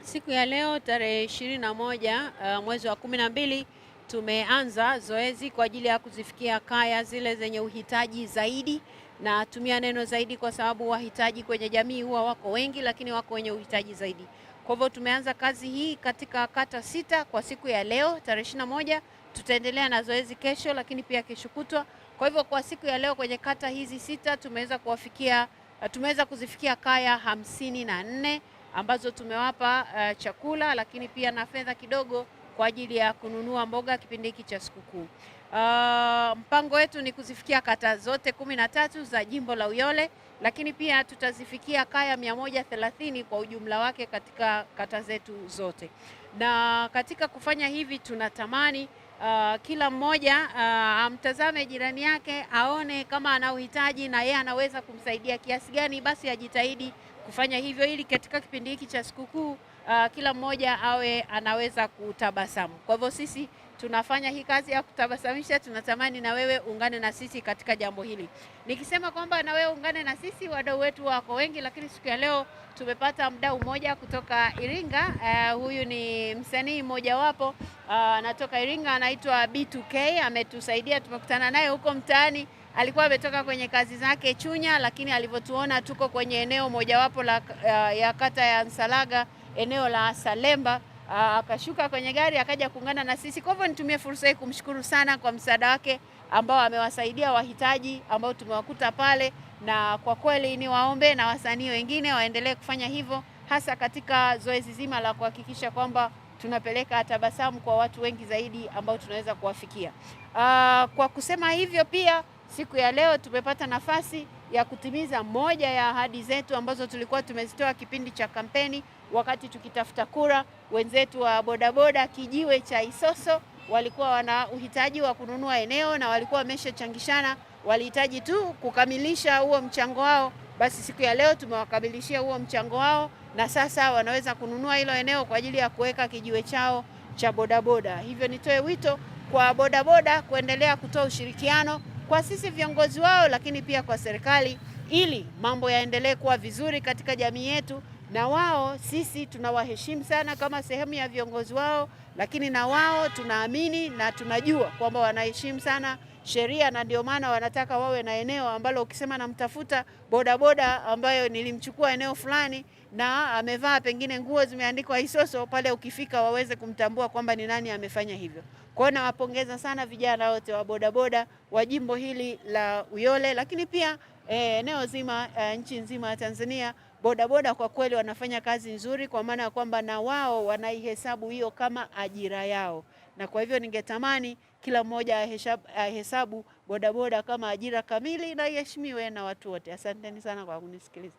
Siku ya leo tarehe 21 mwezi wa 12 tumeanza zoezi kwa ajili ya kuzifikia kaya zile zenye uhitaji zaidi, na tumia neno zaidi kwa sababu wahitaji kwenye jamii huwa wako wengi, lakini wako wenye uhitaji zaidi. Kwa hivyo tumeanza kazi hii katika kata 6 kwa siku ya leo tarehe 21. Tutaendelea na zoezi kesho, lakini pia kesho kutwa. Kwa hivyo kwa siku ya leo kwenye kata hizi 6 tumeweza kuzifikia kaya 54 ambazo tumewapa chakula, lakini pia na fedha kidogo kwa ajili ya kununua mboga kipindi hiki cha sikukuu. Mpango wetu ni kuzifikia kata zote 13 za jimbo la Uyole, lakini pia tutazifikia kaya 130 kwa ujumla wake katika kata zetu zote. Na katika kufanya hivi tunatamani kila mmoja amtazame jirani yake, aone kama ana uhitaji na yeye anaweza kumsaidia kiasi gani, basi ajitahidi kufanya hivyo ili katika kipindi hiki cha sikukuu kila mmoja awe anaweza kutabasamu. Kwa hivyo sisi tunafanya hii kazi ya kutabasamisha, tunatamani na wewe ungane na sisi katika jambo hili. Nikisema kwamba na wewe ungane na sisi, wadau wetu wako wengi, lakini siku ya leo tumepata mdau mmoja kutoka Iringa. Huyu ni msanii mmoja wapo anatoka Iringa, anaitwa B2K. Ametusaidia, tumekutana naye huko mtaani. Alikuwa ametoka kwenye kazi zake Chunya, lakini alivyotuona tuko kwenye eneo mojawapo ya kata ya Nsalaga, eneo la Salemba, akashuka kwenye gari akaja kuungana na sisi. Kwa hivyo nitumie fursa hii kumshukuru sana kwa msaada wake ambao amewasaidia wahitaji ambao tumewakuta pale, na kwa kweli ni waombe na wasanii wengine waendelee kufanya hivyo, hasa katika zoezi zima la kuhakikisha kwamba tunapeleka tabasamu kwa watu wengi zaidi ambao tunaweza kuwafikia. Kwa kusema hivyo, pia siku ya leo tumepata nafasi ya kutimiza moja ya ahadi zetu ambazo tulikuwa tumezitoa kipindi cha kampeni, wakati tukitafuta kura. Wenzetu wa bodaboda Kijiwe cha Isoso walikuwa wana uhitaji wa kununua eneo na walikuwa wameshachangishana, walihitaji tu kukamilisha huo mchango wao. Basi siku ya leo tumewakamilishia huo mchango wao, na sasa wanaweza kununua hilo eneo kwa ajili ya kuweka kijiwe chao cha bodaboda. Hivyo nitoe wito kwa bodaboda kuendelea kutoa ushirikiano kwa sisi viongozi wao, lakini pia kwa serikali, ili mambo yaendelee kuwa vizuri katika jamii yetu. Na wao sisi tunawaheshimu sana kama sehemu ya viongozi wao, lakini na wao tunaamini na tunajua kwamba wanaheshimu sana sheria, na ndio maana wanataka wawe na eneo ambalo ukisema namtafuta bodaboda ambayo nilimchukua eneo fulani na amevaa pengine nguo zimeandikwa Isoso, pale ukifika waweze kumtambua kwamba ni nani amefanya hivyo. Kwa hiyo nawapongeza sana vijana wote wa bodaboda wa jimbo hili la Uyole, lakini pia eneo zima, nchi nzima ya Tanzania. Bodaboda kwa kweli wanafanya kazi nzuri, kwa maana ya kwamba na wao wanaihesabu hiyo kama ajira yao, na kwa hivyo ningetamani kila mmoja ahesabu bodaboda kama ajira kamili na iheshimiwe na watu wote. Asanteni sana kwa kunisikiliza.